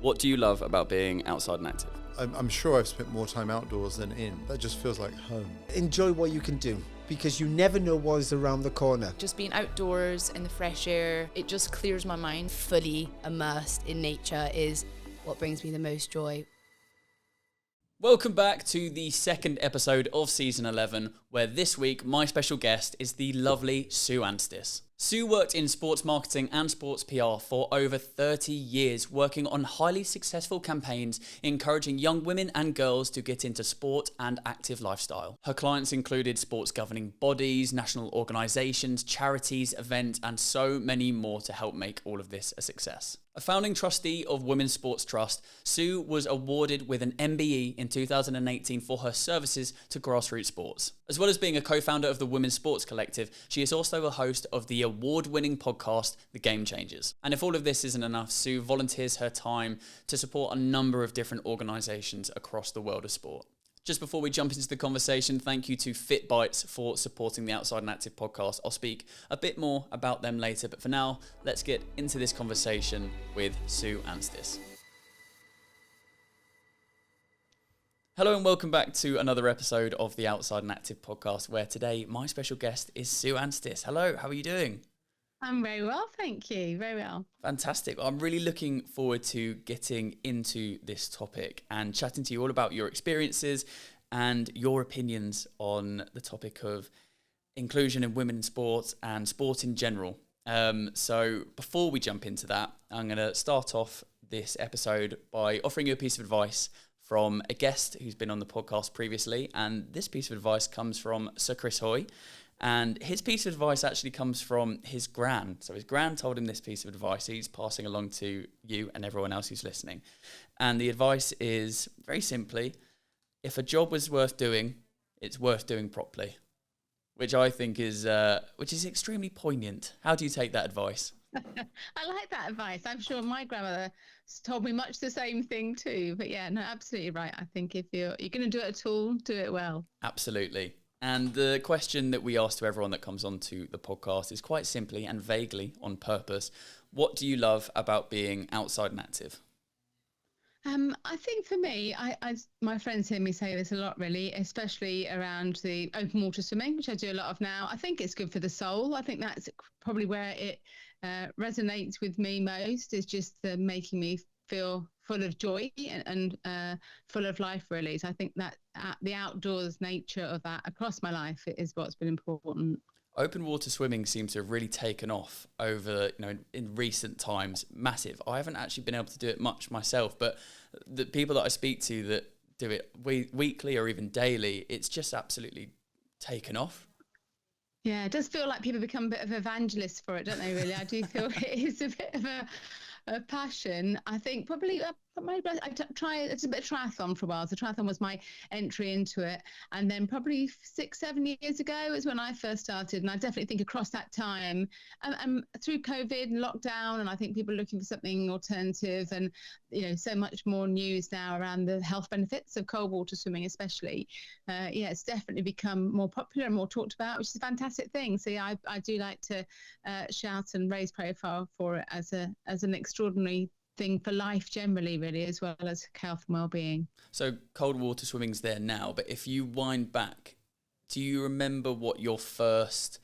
What do you love about being outside and active? I'm sure I've spent more time outdoors than in. That just feels like home. Enjoy what you can do, because you never know what is around the corner. Just being outdoors in the fresh air, it just clears my mind. Fully immersed in nature is what brings me the most joy. Welcome back to the second episode of Season 11, where this week my special guest is the lovely Sue Anstiss. Sue worked in sports marketing and sports PR for over 30 years, working on highly successful campaigns encouraging young women and girls to get into sport and active lifestyle. Her clients included sports governing bodies, national organisations, charities, events, and so many more to help make all of this a success. A founding trustee of Women's Sports Trust, Sue was awarded with an MBE in 2018 for her services to grassroots sports. As well as being a co-founder of the Women's Sports Collective, she is also a host of the award-winning podcast, The Game Changers. And if all of this isn't enough, Sue volunteers her time to support a number of different organisations across the world of sport. Just before we jump into the conversation, thank you to Fit Bites for supporting the Outside and Active podcast. I'll speak a bit more about them later, but for now, let's get into this conversation with Sue Anstiss. Hello and welcome back to another episode of the Outside and Active podcast, where today my special guest is Sue Anstiss. Hello, how are you doing? I'm very well, thank you. Very well. Fantastic. I'm really looking forward to getting into this topic and chatting to you all about your experiences and your opinions on the topic of inclusion in women's sports and sport in general. So before we jump into that, I'm going to start off this episode by offering you a piece of advice from a guest who's been on the podcast previously. And this piece of advice comes from Sir Chris Hoy. And his piece of advice actually comes from his gran. So his gran told him this piece of advice. He's passing along to you and everyone else who's listening. And the advice is, very simply, if a job was worth doing, it's worth doing properly. Which I think is extremely poignant. How do you take that advice? I like that advice. I'm sure my grandmother told me much the same thing too. But yeah, no, absolutely right. I think if you're going to do it at all, do it well. Absolutely. And the question that we ask to everyone that comes onto the podcast is quite simply and vaguely on purpose. What do you love about being outside and active? I think for me, my friends hear me say this a lot, really, especially around the open water swimming, which I do a lot of now. I think it's good for the soul. I think that's probably where it resonates with me most, is just making me feel full of joy and full of life, really. So I think that the outdoors nature of that across my life is what's been important. Open water swimming seems to have really taken off over, in recent times. Massive. I haven't actually been able to do it much myself, but the people that I speak to that do it weekly or even daily, it's just absolutely taken off. Yeah, it does feel like people become a bit of evangelists for it, don't they, really? I do feel it is a bit of a passion. I think probably maybe I it's a bit of triathlon for a while. So triathlon was my entry into it, and then probably 6-7 years ago is when I first started. And I definitely think across that time, and through COVID and lockdown, and I think people are looking for something alternative, and so much more news now around the health benefits of cold water swimming, especially. It's definitely become more popular and more talked about, which is a fantastic thing. So yeah, I do like to shout and raise profile for it as an extraordinary thing for life generally, really, as well as health and well-being. So cold water swimming's there now, but if you wind back, do you remember what your first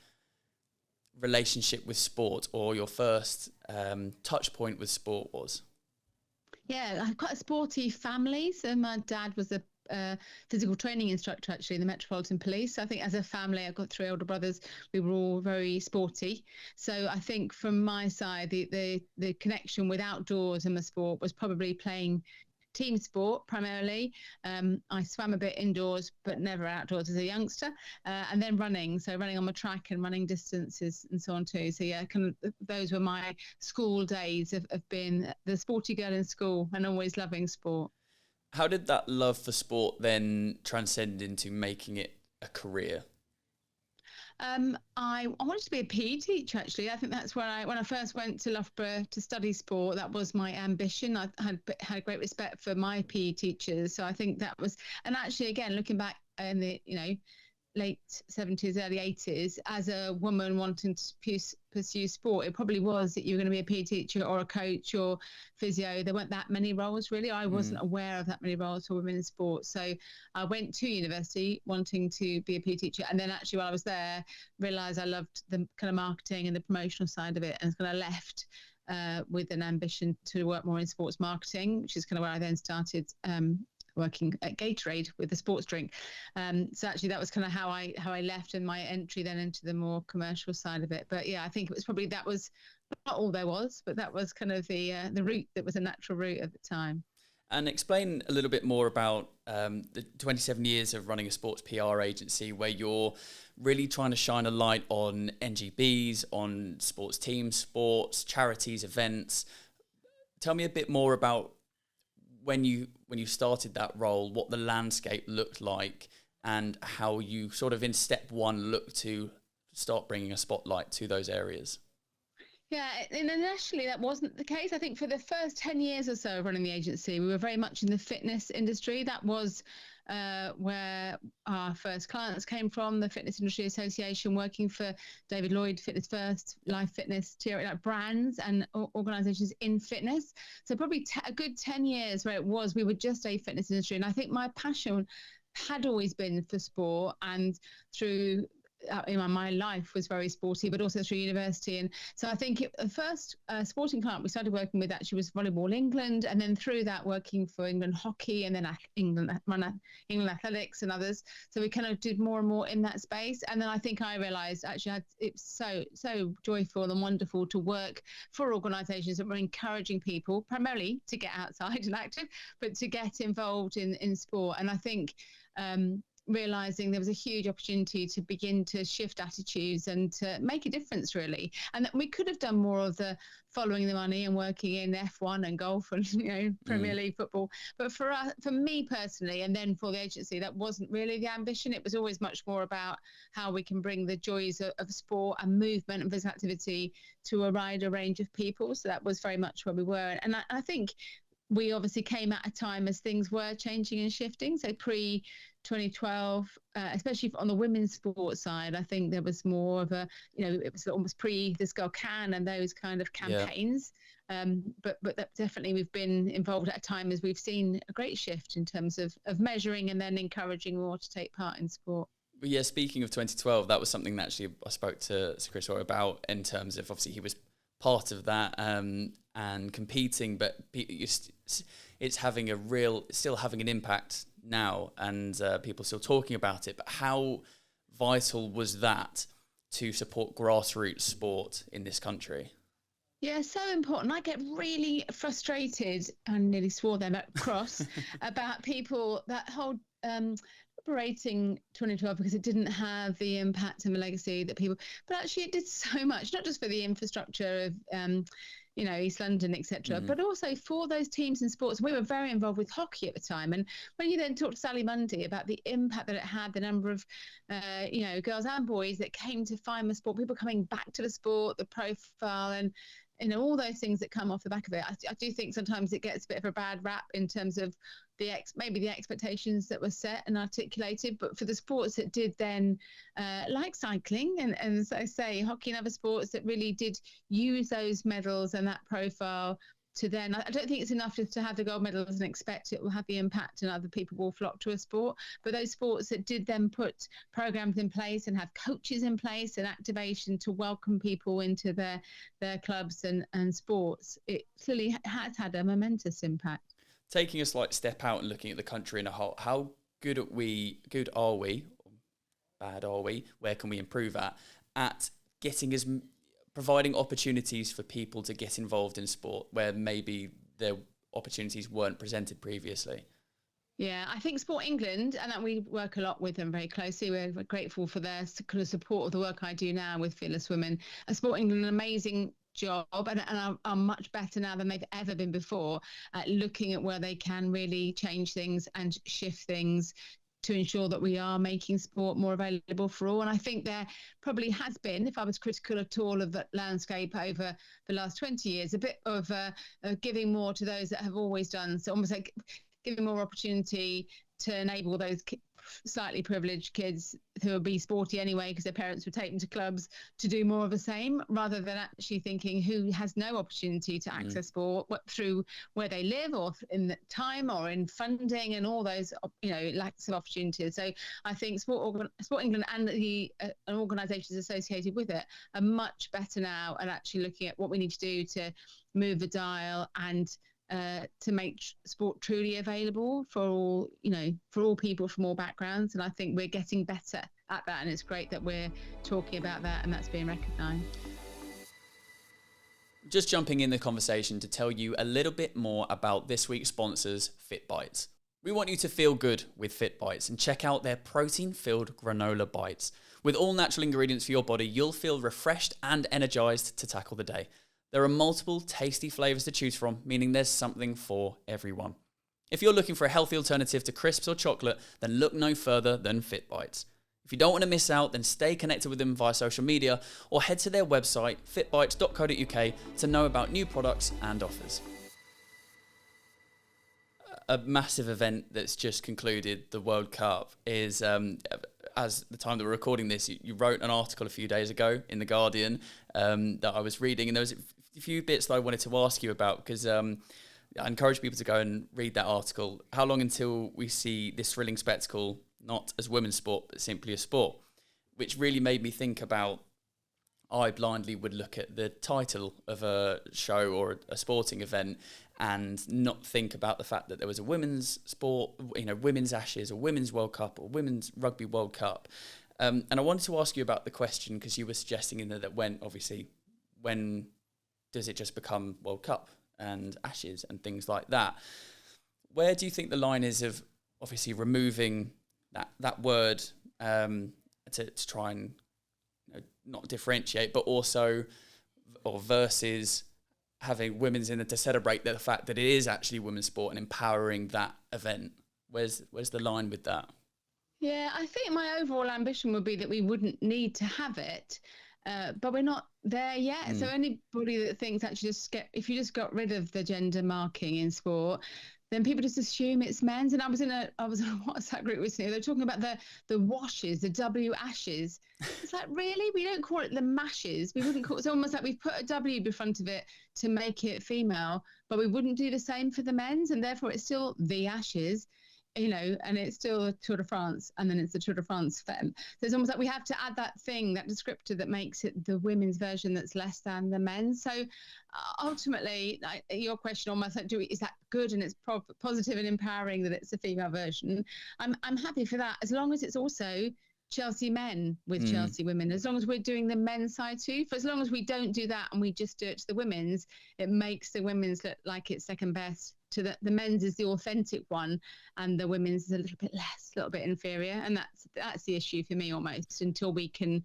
relationship with sport or your first touch point with sport was? Yeah, I've got a sporty family. So my dad was a physical training instructor, actually, in the Metropolitan Police. So I think as a family, I've got 3 older brothers. We were all very sporty. So I think from my side, the connection with outdoors and the sport was probably playing team sport primarily. I swam a bit indoors, but never outdoors as a youngster. And then running. So running on my track and running distances and so on too. So yeah, kind of those were my school days of being the sporty girl in school and always loving sport. How did that love for sport then transcend into making it a career? I wanted to be a PE teacher, actually. I think that's when I first went to Loughborough to study sport. That was my ambition. I had great respect for my PE teachers. So I think that was, and actually, again, looking back in the, late 70s, early 80s, as a woman wanting to pursue sport, it probably was that you were going to be a PE teacher or a coach or physio. There weren't that many roles, really. I wasn't aware of that many roles for women in sport. So I went to university wanting to be a PE teacher. And then actually while I was there, realised I loved the kind of marketing and the promotional side of it, and kind of left with an ambition to work more in sports marketing, which is kind of where I then started working at Gatorade with the sports drink. So actually that was kind of how I left, and my entry then into the more commercial side of it. But yeah, I think it was probably, that was not all there was, but that was kind of the route that was a natural route at the time. And explain a little bit more about the 27 years of running a sports PR agency, where you're really trying to shine a light on NGBs, on sports teams, sports, charities, events. Tell me a bit more about when you started that role, what the landscape looked like, and how you sort of in step one looked to start bringing a spotlight to those areas. Yeah, and initially that wasn't the case. I think for the first 10 years or so of running the agency, we were very much in the fitness industry. That was where our first clients came from, the Fitness Industry Association, working for David Lloyd, Fitness First, Life Fitness, like brands and organisations in fitness. So probably a good 10 years where we were just a fitness industry. And I think my passion had always been for sport, and through my life was very sporty, but also through university. And so I think the first sporting client we started working with actually was Volleyball England, and then through that working for England Hockey, and then England Athletics and others. So we kind of did more and more in that space. And then I think I realised actually it's so joyful and wonderful to work for organisations that were encouraging people primarily to get outside and active, but to get involved in sport. And I think realising there was a huge opportunity to begin to shift attitudes and to make a difference, really. And that we could have done more of the following the money and working in F1 and golf and Premier League football. But for me personally, and then for the agency, that wasn't really the ambition. It was always much more about how we can bring the joys of sport and movement and physical activity to a wider range of people. So that was very much where we were. And I think we obviously came at a time as things were changing and shifting. So pre-2012, especially on the women's sports side, I think there was more of a, it was almost pre-This Girl Can and those kind of campaigns. Yeah. But that definitely we've been involved at a time as we've seen a great shift in terms of measuring and then encouraging more to take part in sport. Yeah, speaking of 2012, that was something that actually I spoke to Chris about, in terms of obviously he was part of that and competing, but it's having still having an impact now, and people still talking about it. But how vital was that to support grassroots sport in this country? Yeah, so important. I get really frustrated, and nearly swore them at cross, about people that hold operating 2012 because it didn't have the impact and the legacy that people, but actually it did so much, not just for the infrastructure of East London, etc., but also for those teams in sports. We were very involved with hockey at the time, and when you then talk to Sally Mundy about the impact that it had, the number of girls and boys that came to find the sport, people coming back to the sport, the profile, and all those things that come off the back of it. I do think sometimes it gets a bit of a bad rap in terms of maybe the expectations that were set and articulated, but for the sports that did then, like cycling and as I say, hockey and other sports that really did use those medals and that profile to then, I don't think it's enough just to have the gold medals and expect it will have the impact and other people will flock to a sport, but those sports that did then put programs in place and have coaches in place and activation to welcome people into their clubs and sports, it clearly has had a momentous impact. Taking a slight step out and looking at the country in a whole, how good are we, bad are we, where can we improve at getting providing opportunities for people to get involved in sport where maybe their opportunities weren't presented previously? Yeah, I think Sport England, and that we work a lot with them very closely. We're grateful for their kind of support of the work I do now with Fearless Women. Sport England, an amazing job, and are much better now than they've ever been before at looking at where they can really change things and shift things to ensure that we are making sport more available for all. And I think there probably has been, if I was critical at all of that landscape over the last 20 years, a bit of giving more to those that have always done. So almost like giving more opportunity to enable those slightly privileged kids who will be sporty anyway because their parents would take them to clubs to do more of the same, rather than actually thinking who has no opportunity to access sport through where they live or in the time or in funding and all those, lacks of opportunities. So I think Sport England and the organisations associated with it are much better now at actually looking at what we need to do to move the dial and to make sport truly available for all people from all backgrounds. And I think we're getting better at that, and it's great that we're talking about that and that's being recognised. Just jumping in the conversation to tell you a little bit more about this week's sponsors, Fit Bites. We want you to feel good with Fit Bites and check out their protein-filled granola bites. With all natural ingredients for your body, you'll feel refreshed and energised to tackle the day. There are multiple tasty flavours to choose from, meaning there's something for everyone. If you're looking for a healthy alternative to crisps or chocolate, then look no further than Fit Bites. If you don't want to miss out, then stay connected with them via social media or head to their website, fitbites.co.uk, to know about new products and offers. A massive event that's just concluded, the World Cup, is, as the time that we're recording this, you wrote an article a few days ago in The Guardian that I was reading, and there was a few bits that I wanted to ask you about, because I encourage people to go and read that article. How long until we see this thrilling spectacle, not as women's sport, but simply a sport? Which really made me think about, I blindly would look at the title of a show or a sporting event and not think about the fact that there was a women's sport, women's Ashes or women's World Cup or women's Rugby World Cup. And I wanted to ask you about the question, because you were suggesting in there that when does it just become World Cup and Ashes and things like that? Where do you think the line is of obviously removing that word to try and not differentiate, but also versus having women's in it to celebrate the fact that it is actually women's sport and empowering that event? Where's the line with that? Yeah, I think my overall ambition would be that we wouldn't need to have it, but we're not there yet. So anybody that thinks actually if you just got rid of the gender marking in sport, then people just assume it's men's. And I was in a WhatsApp group recently. They're talking about the washes, the W Ashes. It's like, really? We don't call it the mashes. We wouldn't call it. It's almost like we've put a W in front of it to make it female, but we wouldn't do the same for the men's, and therefore it's still the Ashes. And it's still a Tour de France, and then it's the Tour de France Femme. So it's almost like we have to add that descriptor that makes it the women's version that's less than the men's. So ultimately, your question almost like, is that good and it's positive and empowering that it's a female version? I'm happy for that, as long as it's also Chelsea men with Chelsea women, as long as we're doing the men's side too. For as long as we don't do that and we just do it to the women's, it makes the women's look like it's second best to the men's is the authentic one, and the women's is a little bit less, a little bit inferior. And that's the issue for me, almost, until we can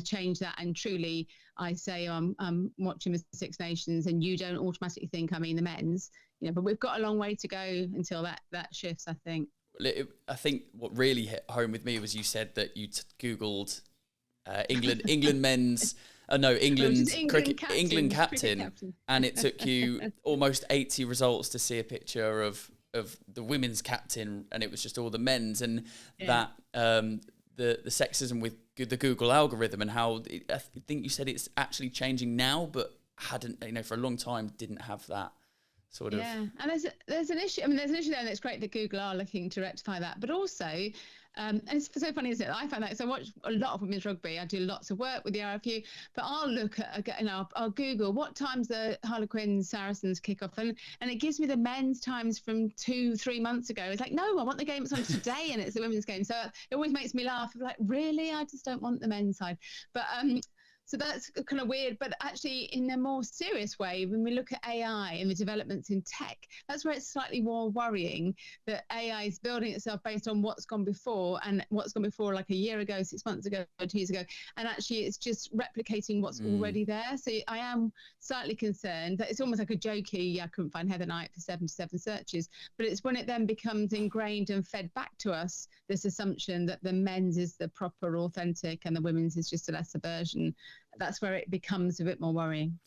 change that. And truly, I say I'm watching Mr. Six Nations, and you don't automatically think I mean the men's, but we've got a long way to go until that shifts, I think. I think what really hit home with me was you said that you Googled England men's, England captain, and it took you almost 80 results to see a picture of the women's captain, and it was just all the men's, and that the sexism with the Google algorithm, and how I think you said it's actually changing now, but hadn't, for a long time didn't have that sort of. Yeah, and there's an issue. I mean, there's an issue there, and it's great that Google are looking to rectify that. But also, and it's so funny, isn't it? I find that, so I watch a lot of women's rugby. I do lots of work with the RFU, but I'll look at, I'll Google what times the Harlequins Saracens kick off, and it gives me the men's times from 2-3 months ago. It's like, no, I want the game that's on today, and it's the women's game. So it always makes me laugh. I'm like, really? I just don't want the men's side. But so that's kind of weird. But actually, in a more serious way, when we look at AI and the developments in tech, that's where it's slightly more worrying that AI is building itself based on what's gone before, and what's gone before like a year ago, 6 months ago, 2 years ago. And actually, it's just replicating what's already there. So I am slightly concerned that it's almost like a jokey, I couldn't find Heather Knight for 77 searches. But it's when it then becomes ingrained and fed back to us, this assumption that the men's is the proper, authentic, and the women's is just a lesser version. That's where it becomes a bit more worrying.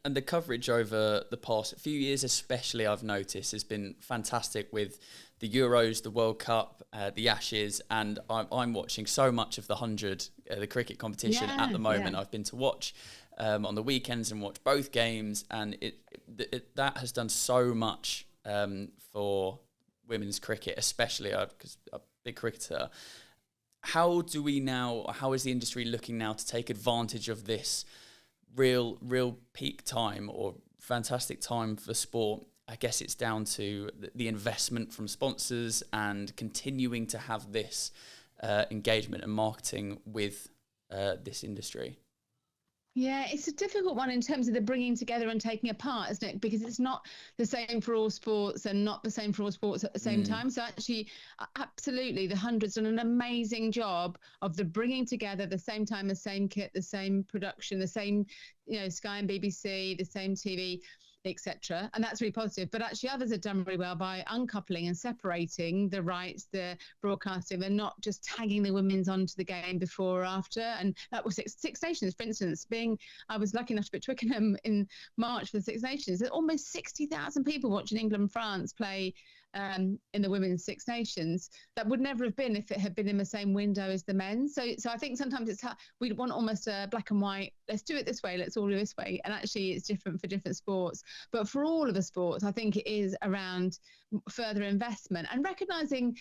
And the coverage over the past few years, especially, I've noticed, has been fantastic with the Euros, the World Cup, the Ashes, and I'm watching so much of the 100, the cricket competition at the moment. Yeah. I've been to watch on the weekends and watch both games, and that has done so much for women's cricket, especially because I'm a big cricketer. How is the industry looking now to take advantage of this real peak time or fantastic time for sport? I guess it's down to the investment from sponsors and continuing to have this engagement and marketing with this industry. Yeah, it's a difficult one in terms of the bringing together and taking apart, isn't it? Because it's not the same for all sports and not the same for all sports at the same time. So actually, absolutely, the 100's done an amazing job of the bringing together the same time, the same kit, the same production, the same, Sky and BBC, the same TV, etc. And that's really positive. But actually others have done really well by uncoupling and separating the rights, the broadcasting. They're not just tagging the women's onto the game before or after. And that was Six Nations, for instance, I was lucky enough to be at Twickenham in March for the Six Nations. There's almost 60,000 people watching England and France play in the women's Six Nations. That would never have been if it had been in the same window as the men's. So I think sometimes we want almost a black and white, let's do it this way, let's all do it this way. And actually it's different for different sports. But for all of the sports, I think it is around further investment and recognising,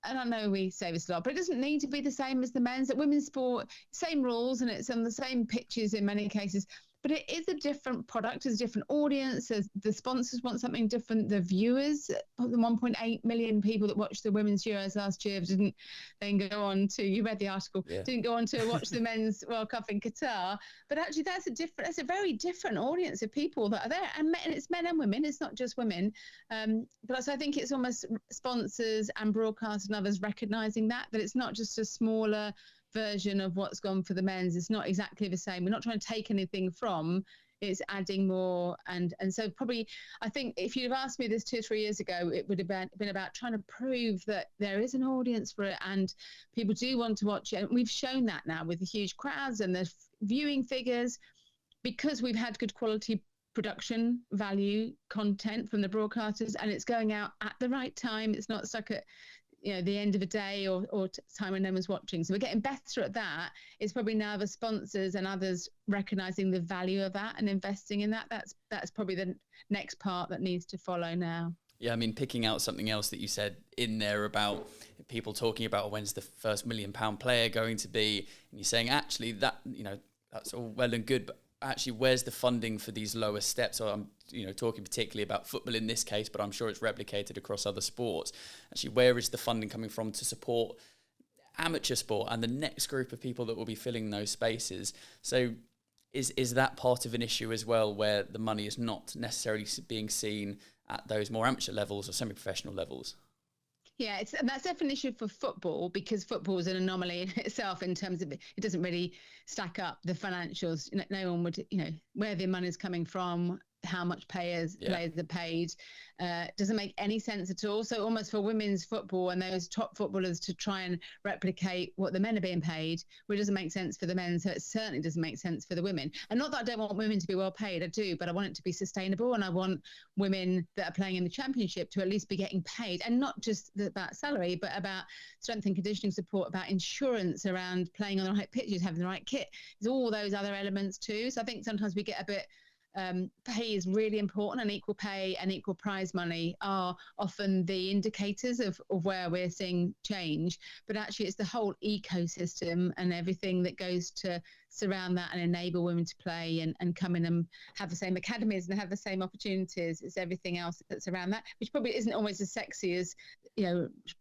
and I know we say this a lot, but it doesn't need to be the same as the men's. At women's sport, same rules and it's on the same pitches in many cases. But it is a different product, it's a different audience. The sponsors want something different. The viewers, the 1.8 million people that watched the Women's Euros last year didn't then go on to, you read the article, didn't go on to watch the Men's World Cup in Qatar. But actually that's a very different audience of people that are there. And it's men and women, it's not just women. But I think it's almost sponsors and broadcasters and others recognising that it's not just a smaller version of what's gone for the men's. It's not exactly the same. We're not trying to take anything from, it's adding more. And so probably, I think if you'd have asked me this 2 or 3 years ago, it would have been about trying to prove that there is an audience for it and people do want to watch it. And we've shown that now with the huge crowds and the viewing figures, because we've had good quality production value content from the broadcasters and it's going out at the right time. It's not stuck at the end of a day or time when no one's watching. So we're getting better at that. It's probably now the sponsors and others recognising the value of that and investing in that. That's probably the next part that needs to follow now. Yeah, I mean, picking out something else that you said in there about people talking about when's the first £1 million player going to be, and you're saying actually that, that's all well and good, but actually where's the funding for these lower steps? So I'm talking particularly about football in this case, but I'm sure it's replicated across other sports. Actually, where is the funding coming from to support amateur sport and the next group of people that will be filling those spaces? So is that part of an issue as well, where the money is not necessarily being seen at those more amateur levels or semi-professional levels? Yeah, and that's definitely an issue for football, because football is an anomaly in itself in terms of it doesn't really stack up the financials. No one would, where the money's coming from, how much players are paid, doesn't make any sense at all. So almost for women's football and those top footballers to try and replicate what the men are being paid, which doesn't make sense for the men, so it certainly doesn't make sense for the women. And not that I don't want women to be well paid, I do, but I want it to be sustainable, and I want women that are playing in the championship to at least be getting paid, and not just about salary, but about strength and conditioning support, about insurance around playing on the right pitches, having the right kit. There's all those other elements too. So I think sometimes we get a bit pay is really important, and equal pay and equal prize money are often the indicators of where we're seeing change. But actually it's the whole ecosystem and everything that goes to surround that and enable women to play and come in and have the same academies and have the same opportunities. It's everything else that's around that, which probably isn't always as sexy as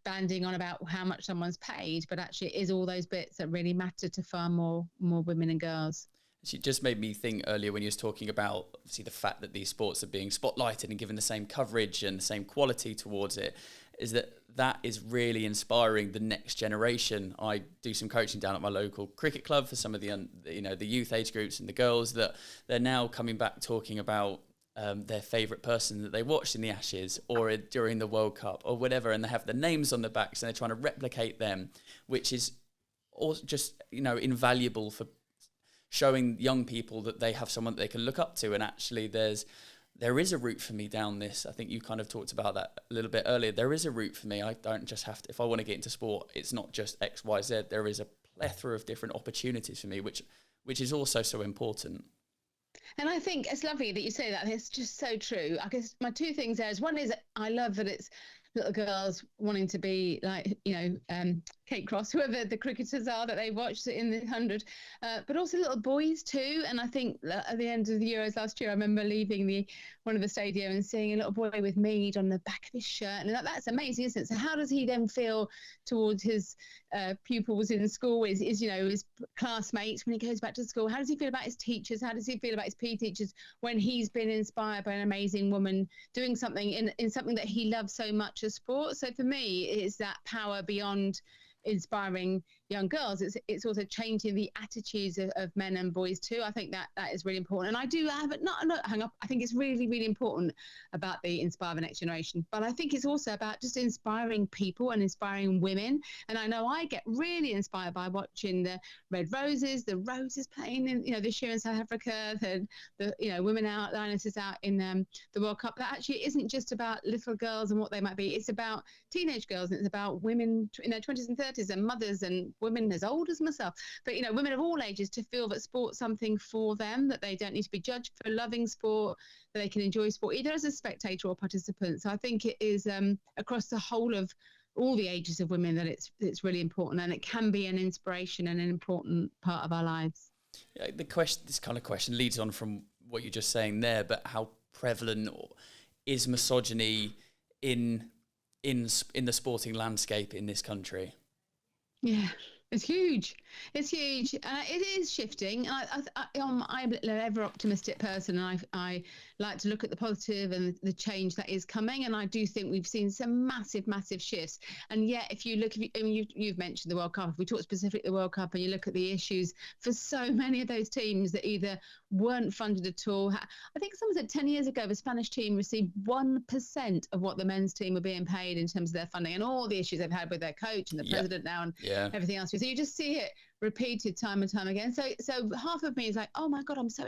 banding on about how much someone's paid, but actually it is all those bits that really matter to far more women and girls. It just made me think earlier when you was talking about obviously the fact that these sports are being spotlighted and given the same coverage and the same quality towards it, is that is really inspiring the next generation. I do some coaching down at my local cricket club for some of the the youth age groups and the girls, that they're now coming back talking about their favourite person that they watched in the Ashes or during the World Cup or whatever, and they have the names on the backs and they're trying to replicate them, which is also just invaluable for showing young people that they have someone that they can look up to, and actually there is a route for me down this. I think you kind of talked about that a little bit earlier. There is a route for me. I don't just have to, if I want to get into sport, it's not just X, Y, Z. There is a plethora of different opportunities for me, which is also so important. And I think it's lovely that you say that. It's just so true. I guess my two things there is, one is I love that it's little girls wanting to be like, Kate Cross, whoever the cricketers are that they watched in the 100, but also little boys too. And I think at the end of the Euros last year, I remember leaving one of the stadium and seeing a little boy with Mead on the back of his shirt. And that's amazing, isn't it? So how does he then feel towards his pupils in school, his classmates when he goes back to school? How does he feel about his teachers? How does he feel about his PE teachers when he's been inspired by an amazing woman doing something in something that he loves so much as sport? So for me, it's that power beyond inspiring young girls. It's also changing the attitudes of men and boys too. I think that is really important. And I do have it, not hang up. I think it's really, really important about the Inspire the Next Generation. But I think it's also about just inspiring people and inspiring women. And I know I get really inspired by watching the Red Roses, the Roses playing in, this year in South Africa, the women out, the Anstiss out in the World Cup. That actually isn't just about little girls and what they might be. It's about teenage girls, and it's about women in their 20s and 30s and mothers and women as old as myself, but women of all ages, to feel that sport's something for them, that they don't need to be judged for loving sport, that they can enjoy sport either as a spectator or participant. So I think it is across the whole of all the ages of women that it's really important, and it can be an inspiration and an important part of our lives. Yeah, this kind of question leads on from what you're just saying there, but how prevalent is misogyny in the sporting landscape in this country? Yeah, it's huge. It's huge. It is shifting. I'm an ever optimistic person, and I like to look at the positive and the change that is coming. And I do think we've seen some massive, massive shifts. And yet, if you look, you've mentioned the World Cup. If we talk specifically the World Cup, and you look at the issues for so many of those teams that either weren't funded at all. I think someone said 10 years ago, the Spanish team received 1% of what the men's team were being paid in terms of their funding, and all the issues they've had with their coach and the president now and everything else. So you just see it repeated time and time again. So half of me is like, oh my God, I'm so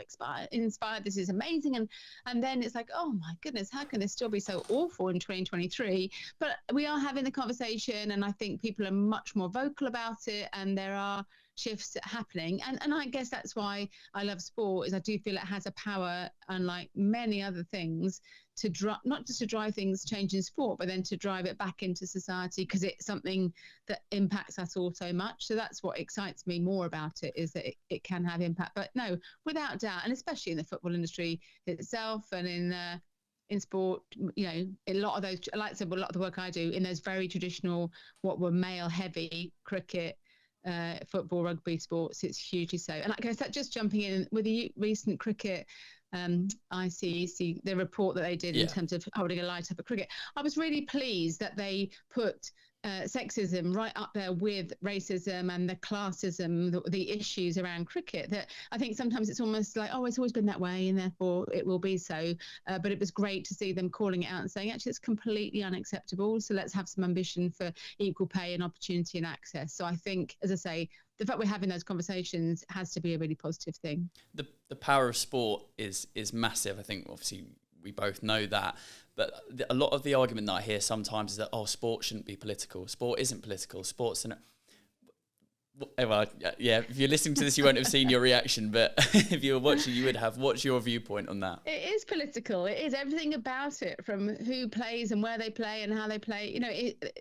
inspired. This is amazing. And then it's like, oh my goodness, how can this still be so awful in 2023? But we are having the conversation, and I think people are much more vocal about it, and there are shifts happening. And I guess that's why I love sport, is I do feel it has a power, unlike many other things, to not just to drive things change in sport, but then to drive it back into society, because it's something that impacts us all so much. So that's what excites me more about it, is that it can have impact. But no, without doubt, and especially in the football industry itself, and in sport, a lot of those, like I said, a lot of the work I do in those very traditional, what were male heavy cricket, football, rugby sports, it's hugely so. And I guess that, just jumping in with the recent cricket ICC, the report that they did in terms of holding a light up at cricket, I was really pleased that they put sexism right up there with racism and the classism, the issues around cricket. That I think sometimes it's almost like, oh, it's always been that way and therefore it will be so. But it was great to see them calling it out and saying, actually, it's completely unacceptable. So let's have some ambition for equal pay and opportunity and access. So I think, as I say, the fact we're having those conversations has to be a really positive thing. The power of sport is massive. I think, obviously, we both know that. But a lot of the argument that I hear sometimes is that, sport shouldn't be political. Sport isn't political. Sport's well, yeah, if you're listening to this, you won't have seen your reaction, but if you were watching, you would have. What's your viewpoint on that? It is political. It is everything about it, from who plays and where they play and how they play.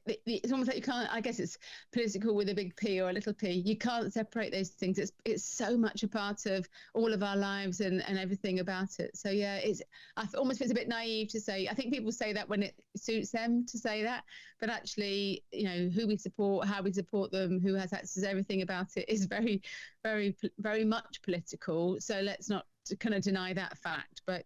It's almost like you can't, I guess it's political with a big P or a little p. You can't separate those things. It's so much a part of all of our lives and everything about it. So yeah, I almost feel it's a bit naive to say. I think people say that when it suits them to say that, but actually, who we support, how we support them, who has access to everything about it is very, very, very much political. So let's not kind of deny that fact, but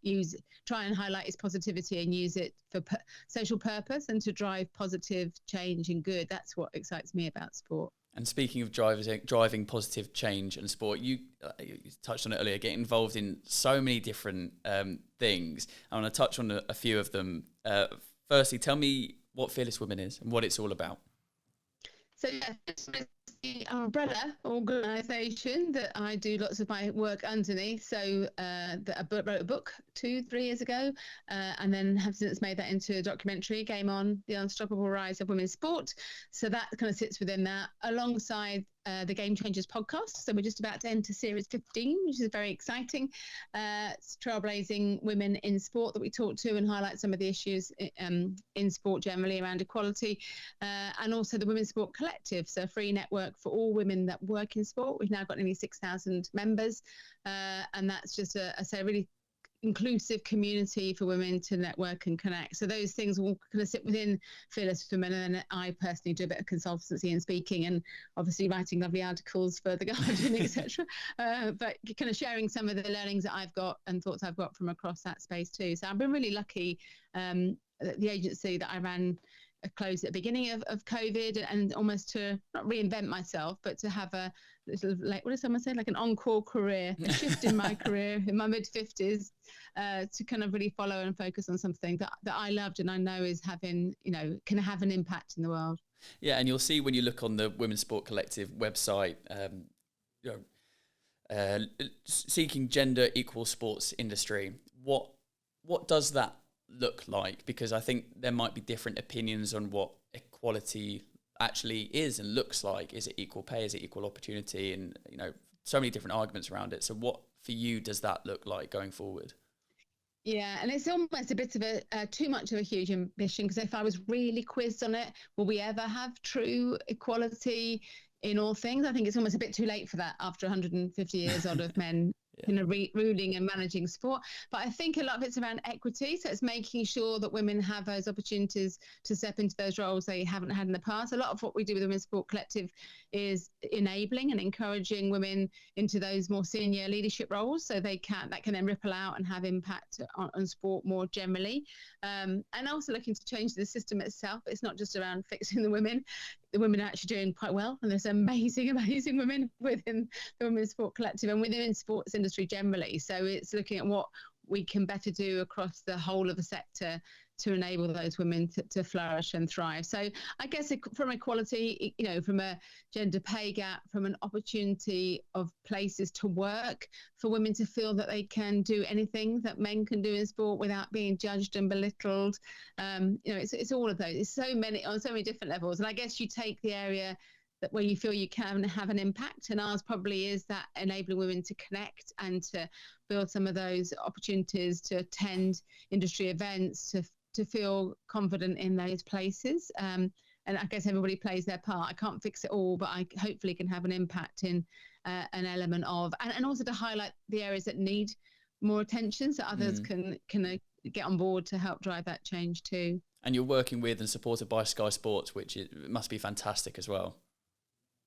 try and highlight its positivity and use it for social purpose and to drive positive change and good. That's what excites me about sport. And speaking of driving positive change and sport, you touched on it earlier, getting involved in so many different things. I want to touch on a few of them. Firstly, tell me what Fearless Women is and what it's all about. So yeah, the umbrella organisation that I do lots of my work underneath. So I wrote a book 2-3 years ago, and then have since made that into a documentary, Game On, The Unstoppable Rise of Women's Sport. So that kind of sits within that, alongside the Game Changers podcast. So we're just about to enter series 15, which is very exciting. It's trailblazing women in sport that we talk to and highlight some of the issues in sport generally around equality, and also the Women's Sport Collective, so a free network for all women that work in sport. We've now got nearly 6,000 members, and that's just a really inclusive community for women to network and connect. So those things will kind of sit within Fearless Women, and then I personally do a bit of consultancy and speaking, and obviously writing lovely articles for The Guardian, etc. But kind of sharing some of the learnings that I've got and thoughts I've got from across that space too. So I've been really lucky that the agency that I ran closed at the beginning of COVID, and almost to not reinvent myself, but to have a little, like, what does someone say, like an encore career, a shift in my career in my mid-50s, to kind of really follow and focus on something that I loved and I know is having, can have an impact in the world. Yeah, and you'll see when you look on the Women's Sport Collective website, seeking gender equal sports industry. What does that look like? Because I think there might be different opinions on what equality actually is and looks like. Is it equal pay? Is it equal opportunity? And so many different arguments around it. So what for you does that look like going forward? Yeah, and it's almost a bit of a too much of a huge ambition, because if I was really quizzed on it, will we ever have true equality in all things? I think it's almost a bit too late for that after 150 years odd of men ruling and managing sport. But I think a lot of it's around equity. So it's making sure that women have those opportunities to step into those roles they haven't had in the past. A lot of what we do with the Women's Sport Collective is enabling and encouraging women into those more senior leadership roles, so that can then ripple out and have impact on sport more generally. And also looking to change the system itself. It's not just around fixing the women. The women are actually doing quite well, and there's amazing women within the Women's Sport Collective and within sports industry generally. So it's looking at what we can better do across the whole of the sector to enable those women to flourish and thrive. So I guess from equality, from a gender pay gap, from an opportunity of places to work for women to feel that they can do anything that men can do in sport without being judged and belittled. It's all of those. It's on so many different levels. And I guess you take the area that where you feel you can have an impact, and ours probably is that enabling women to connect and to build some of those opportunities to attend industry events, to feel confident in those places. And I guess everybody plays their part. I can't fix it all, but I hopefully can have an impact in an element of, and also to highlight the areas that need more attention, so others can get on board to help drive that change too. And you're working with and supported by Sky Sports, which must be fantastic as well.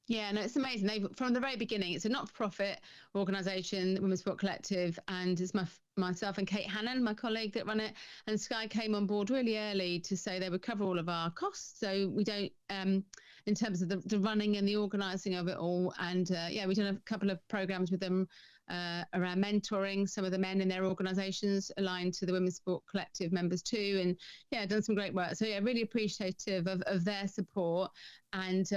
Yeah, no, it's amazing. From the very beginning, it's a not-for-profit organisation, the Women's Sport Collective, and it's myself and Kate Hannon, my colleague, that run it. And Sky came on board really early to say they would cover all of our costs, so we don't, in terms of the running and the organising of it all. And we've done a couple of programmes with them around mentoring some of the men in their organisations aligned to the Women's Sport Collective members too, and done some great work. So really appreciative of their support. And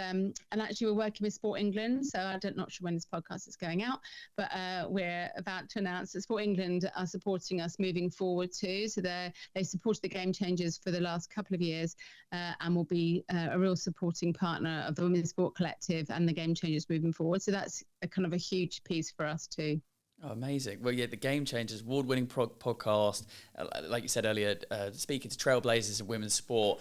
actually we're working with Sport England, so I'm not sure when this podcast is going out, but we're about to announce that Sport England are supporting us moving forward too. So they supported the Game Changers for the last couple of years, and will be a real supporting partner of the Women's Sport Collective and the Game Changers moving forward. So that's a kind of a huge piece for us too. Oh, amazing. Well, yeah, the Game Changers, award-winning podcast, like you said earlier, speaking to trailblazers in women's sport.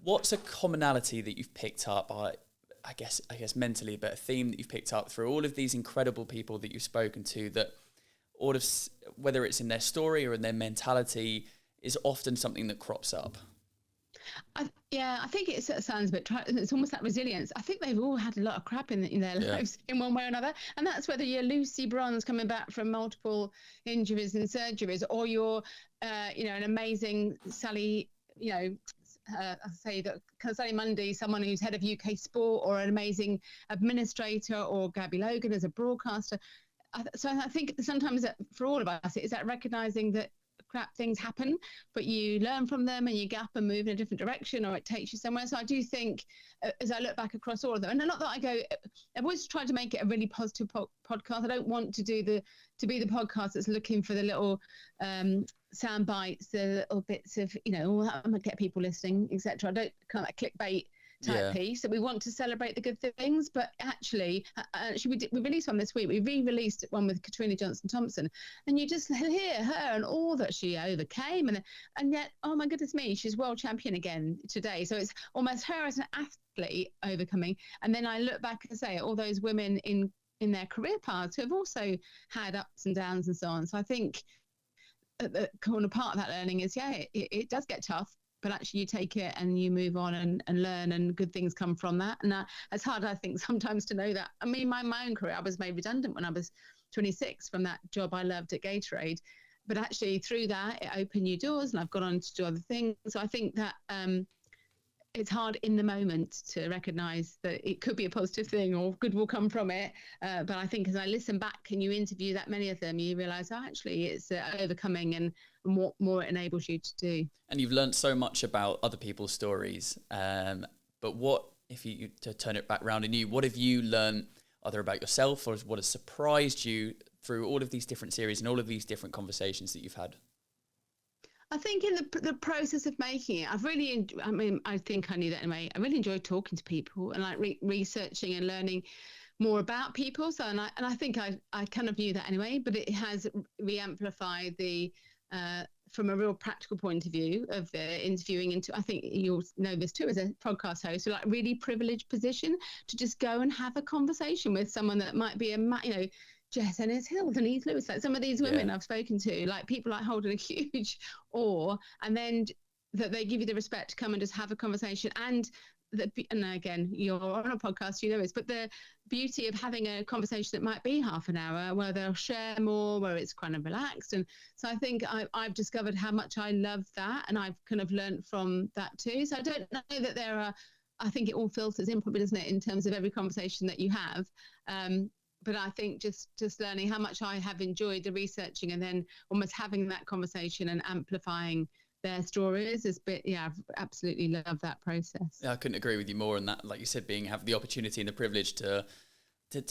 What's a commonality that you've picked up, I guess mentally, but a theme that you've picked up through all of these incredible people that you've spoken to, that all of, whether it's in their story or in their mentality, is often something that crops up? I think it sounds a bit it's almost like resilience. I think they've all had a lot of crap in their lives in one way or another, and that's whether you're Lucy Bronze coming back from multiple injuries and surgeries, or you're an amazing Sally, I say that Sally Mundy, someone who's head of UK sport, or an amazing administrator, or Gabby Logan as a broadcaster. So I think sometimes that for all of us, it's that recognising that crap things happen, but you learn from them and you get up and move in a different direction, or it takes you somewhere. So I do think, as I look back across all of them, and not that I've always tried to make it a really positive podcast. I don't want to be the podcast that's looking for the little sound bites, the little bits of, I'm gonna get people listening, etc. I don't kind of like clickbait type piece. So we want to celebrate the good things, but actually we released one this week. We re-released one with Katrina Johnson-Thompson, and you just hear her and all that she overcame, and yet, oh my goodness me, she's world champion again today. So it's almost her as an athlete overcoming. And then I look back and say all those women in their career paths who have also had ups and downs and so on. So I think the kind of part of that learning is, it does get tough, but actually you take it and you move on and learn, and good things come from that. And it's hard, I think, sometimes to know that. I mean, my own career, I was made redundant when I was 26 from that job I loved at Gatorade. But actually through that, it opened new doors and I've gone on to do other things. So I think that it's hard in the moment to recognise that it could be a positive thing or good will come from it. But I think as I listen back and you interview that many of them, you realise, actually it's overcoming and what more it enables you to do. And you've learned so much about other people's stories. But what, if you to turn it back round in you, what have you learned either about yourself or what has surprised you through all of these different series and all of these different conversations that you've had? I think in the process of making it, I think I knew that anyway. I really enjoyed talking to people and like researching and learning more about people. So, and I think I kind of knew that anyway, but it has re-amplified from a real practical point of view of interviewing into, I think you'll know this too as a podcast host, so like really privileged position to just go and have a conversation with someone that might be Jess Ennis Hill, Denise Lewis, like some of these women I've spoken to, like people like holding a huge awe, and then that they give you the respect to come and just have a conversation. And again, you're on a podcast, you know this, but the beauty of having a conversation that might be half an hour where they'll share more, where it's kind of relaxed. And so I think I've discovered how much I love that, and I've kind of learned from that too. So I don't know that I think it all filters in probably, doesn't it, in terms of every conversation that you have. But I think just learning how much I have enjoyed the researching and then almost having that conversation and amplifying their stories is I've absolutely loved that process. Yeah, I couldn't agree with you more on that. Like you said, have the opportunity and the privilege to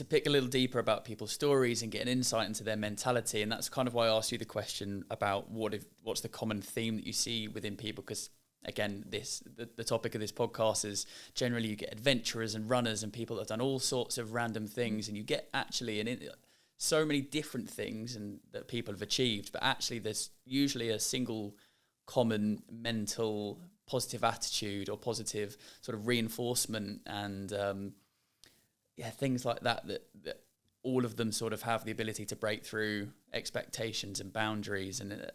pick a little deeper about people's stories and get an insight into their mentality. And that's kind of why I asked you the question about what's the common theme that you see within people, because again, the topic of this podcast is generally you get adventurers and runners and people that have done all sorts of random things, and you get actually so many different things and that people have achieved, but actually there's usually a single common mental positive attitude or positive sort of reinforcement and things like that all of them sort of have the ability to break through expectations and boundaries, and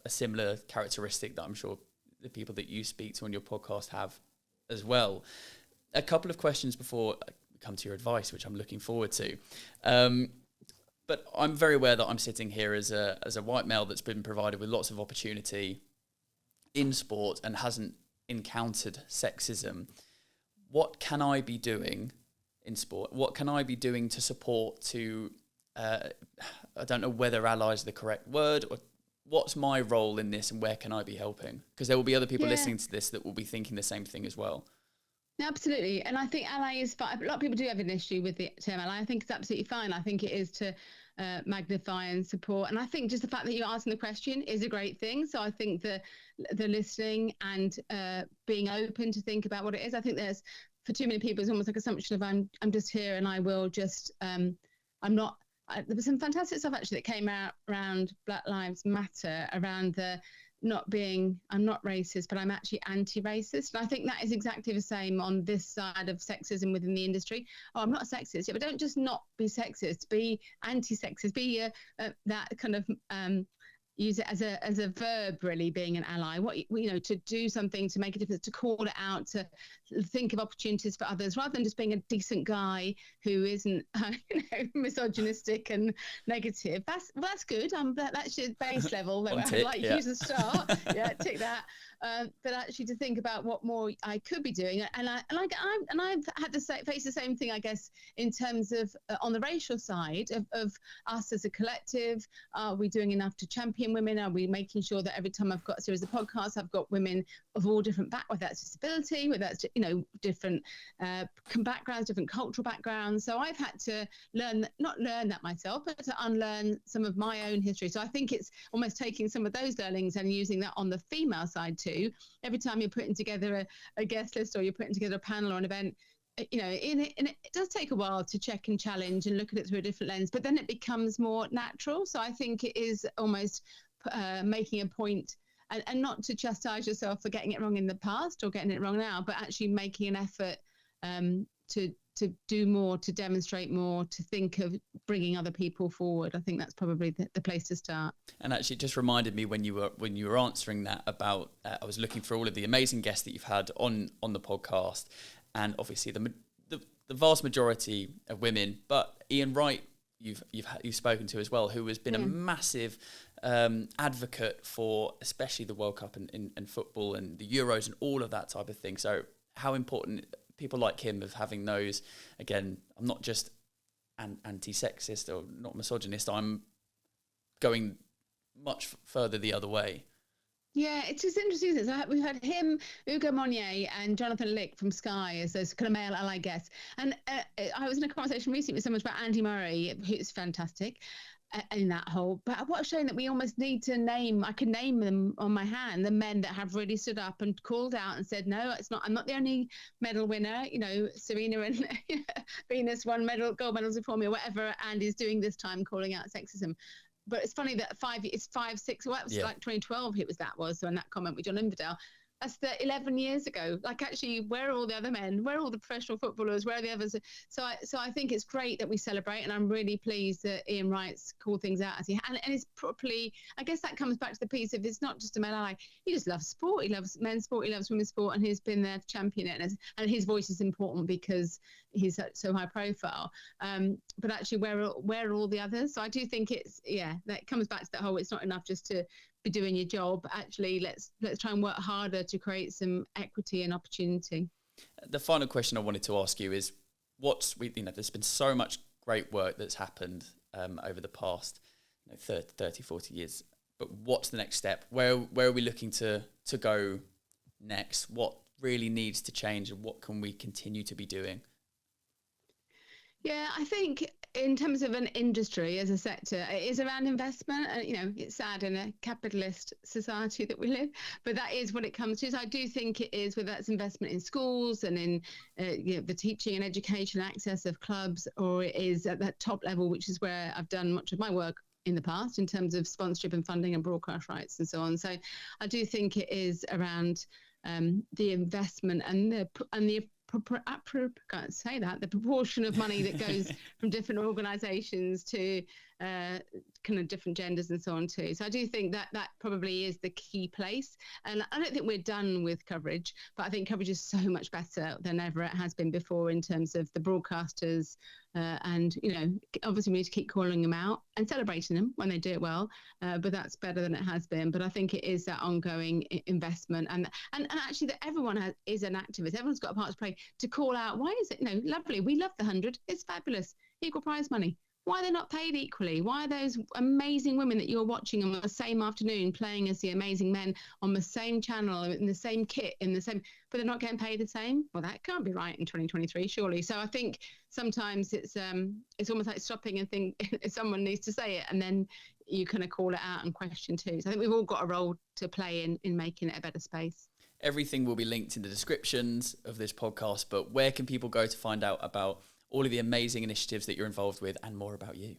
a similar characteristic that I'm sure the people that you speak to on your podcast have as well. A couple of questions before I come to your advice, which I'm looking forward to. But I'm very aware that I'm sitting here as a white male that's been provided with lots of opportunity in sport and hasn't encountered sexism. What can I be doing in sport? What can I be doing to support I don't know whether ally is the correct word, or what's my role in this and where can I be helping? Because there will be other people listening to this that will be thinking the same thing as well. Absolutely. And I think ally is fine. A lot of people do have an issue with the term ally. I think it's absolutely fine. I think it is to magnify and support. And I think just the fact that you're asking the question is a great thing. So I think the listening and being open to think about what it is. I think there's, for too many people, it's almost like assumption of I'm just here and I will just, I'm not. There was some fantastic stuff actually that came out around Black Lives Matter, around I'm not racist, but I'm actually anti-racist. And I think that is exactly the same on this side of sexism within the industry. Oh, I'm not sexist, but don't just not be sexist, be anti-sexist, be that kind of use it as a verb, really, being an ally. To do something to make a difference, to call it out, to think of opportunities for others, rather than just being a decent guy who isn't misogynistic and negative. That's good. That's your base level that I'd like you to start. Yeah, tick that. but actually to think about what more I could be doing. And I've had to face the same thing, I guess, in terms of on the racial side of us as a collective. Are we doing enough to champion women? Are we making sure that every time I've got a series of podcasts, I've got women of all different backgrounds, whether that's disability, whether that's, different backgrounds, different cultural backgrounds. So I've had to not learn that myself, but to unlearn some of my own history. So I think it's almost taking some of those learnings and using that on the female side too. Every time you're putting together a guest list or you're putting together a panel or an event, it does take a while to check and challenge and look at it through a different lens, but then it becomes more natural. So I think it is almost making a point, and not to chastise yourself for getting it wrong in the past or getting it wrong now, but actually making an effort to do more, to demonstrate more, to think of bringing other people forward. I think that's probably the place to start. And actually, it just reminded me when you were answering that about I was looking for all of the amazing guests that you've had on the podcast, and obviously the vast majority of women, but Ian Wright you've spoken to as well, who has been a massive advocate for especially the World Cup and football and the Euros and all of that type of thing. So how important people like him of having those, again, I'm not just anti-sexist or not misogynist, I'm going much further the other way. Yeah, it's just interesting, isn't it? So we've had him, Ugo Monnier and Jonathan Lick from Sky as those kind of male ally guests. And I was in a conversation recently with someone about Andy Murray, who's fantastic in that whole, but what a shame that we almost need to name, I can name them on my hand, the men that have really stood up and called out and said, no, I'm not the only medal winner. Serena and Venus won gold medals before me or whatever Andy's doing this time, calling out sexism. But it's funny that 5, 6, well, that was like 2012 so in that comment with John Inverdale, that's 11 years ago. Like, actually, where are all the other men? Where are all the professional footballers? Where are the others? So I think it's great that we celebrate, and I'm really pleased that Ian Wright's called things out as he and it's properly. I guess that comes back to the piece of it's not just a male ally. He just loves sport. He loves men's sport. He loves women's sport, and he's been there to champion it. And his voice is important because he's so high profile. But actually, where are all the others? So I do think that comes back to that whole. It's not enough just to be doing your job. Actually, let's try and work harder to create some equity and opportunity. The final question I wanted to ask you is, there's been so much great work that's happened over the past 30, 40 years, but what's the next step? Where are we looking to go next? What really needs to change, and what can we continue to be doing? Yeah, I think in terms of an industry as a sector, it is around investment. It's sad in a capitalist society that we live, but that is what it comes to. So I do think it is, whether that's investment in schools and in the teaching and education access of clubs, or it is at that top level, which is where I've done much of my work in the past in terms of sponsorship and funding and broadcast rights and so on. So I do think it is around the investment and the the proportion of money that goes from different organisations to kind of different genders and so on too. So I do think that probably is the key place. And I don't think we're done with coverage, but I think coverage is so much better than ever it has been before in terms of the broadcasters. And obviously we need to keep calling them out and celebrating them when they do it well, but that's better than it has been. But I think it is that ongoing investment, and actually that everyone is an activist. Everyone's got a part to play to call out, why is it lovely, we love the 100, it's fabulous, equal prize money. Why are they not paid equally? Why are those amazing women that you're watching on the same afternoon playing as the amazing men on the same channel, in the same kit, but they're not getting paid the same? Well, that can't be right in 2023, surely. So I think sometimes it's almost like stopping and think someone needs to say it, and then you kind of call it out and question too. So I think we've all got a role to play in making it a better space. Everything will be linked in the descriptions of this podcast, but where can people go to find out about all of the amazing initiatives that you're involved with and more about you?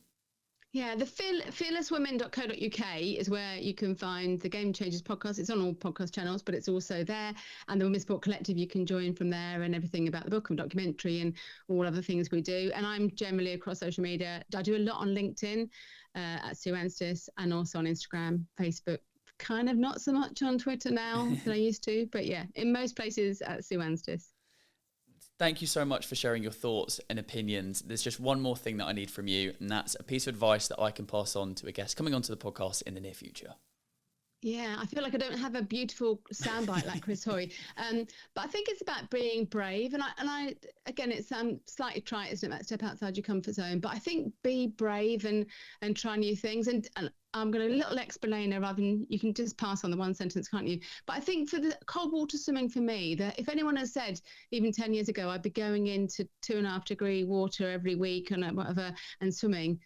Yeah, the fearlesswomen.co.uk is where you can find the Game Changers podcast. It's on all podcast channels, but it's also there. And the Women's Sport Collective, you can join from there, and everything about the book and documentary and all other things we do. And I'm generally across social media. I do a lot on LinkedIn at Sue Anstiss, and also on Instagram, Facebook. Kind of not so much on Twitter now than I used to, but yeah, in most places at Sue Anstiss. Thank you so much for sharing your thoughts and opinions. There's just one more thing that I need from you, and that's a piece of advice that I can pass on to a guest coming onto the podcast in the near future. Yeah, I feel like I don't have a beautiful soundbite like Chris Hoy, but I think it's about being brave. And I again, it's slightly trite, isn't it? That step outside your comfort zone. But I think be brave and try new things. And I'm going to a little explainer rather than you can just pass on the one sentence, can't you? But I think for the cold water swimming for me, that if anyone has said even 10 years ago I'd be going into 2.5-degree water every week and whatever and swimming.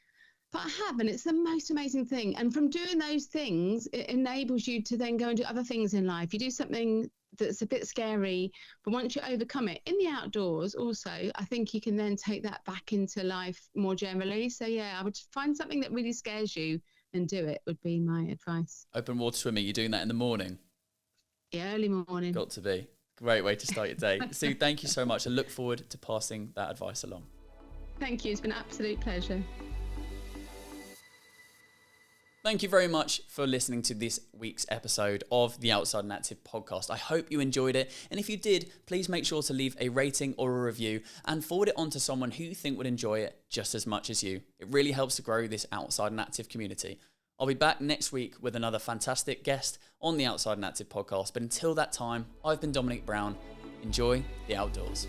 But I have, and it's the most amazing thing. And from doing those things, it enables you to then go and do other things in life. You do something that's a bit scary, but once you overcome it in the outdoors also, I think you can then take that back into life more generally. So yeah, I would find something that really scares you and do it would be my advice. Open water swimming, you're doing that in the morning? Yeah, early morning. Got to be. Great way to start your day. Sue, thank you so much. I look forward to passing that advice along. Thank you. It's been an absolute pleasure. Thank you very much for listening to this week's episode of the Outside and Active podcast. I hope you enjoyed it. And if you did, please make sure to leave a rating or a review and forward it on to someone who you think would enjoy it just as much as you. It really helps to grow this Outside and Active community. I'll be back next week with another fantastic guest on the Outside and Active podcast. But until that time, I've been Dominic Brown. Enjoy the outdoors.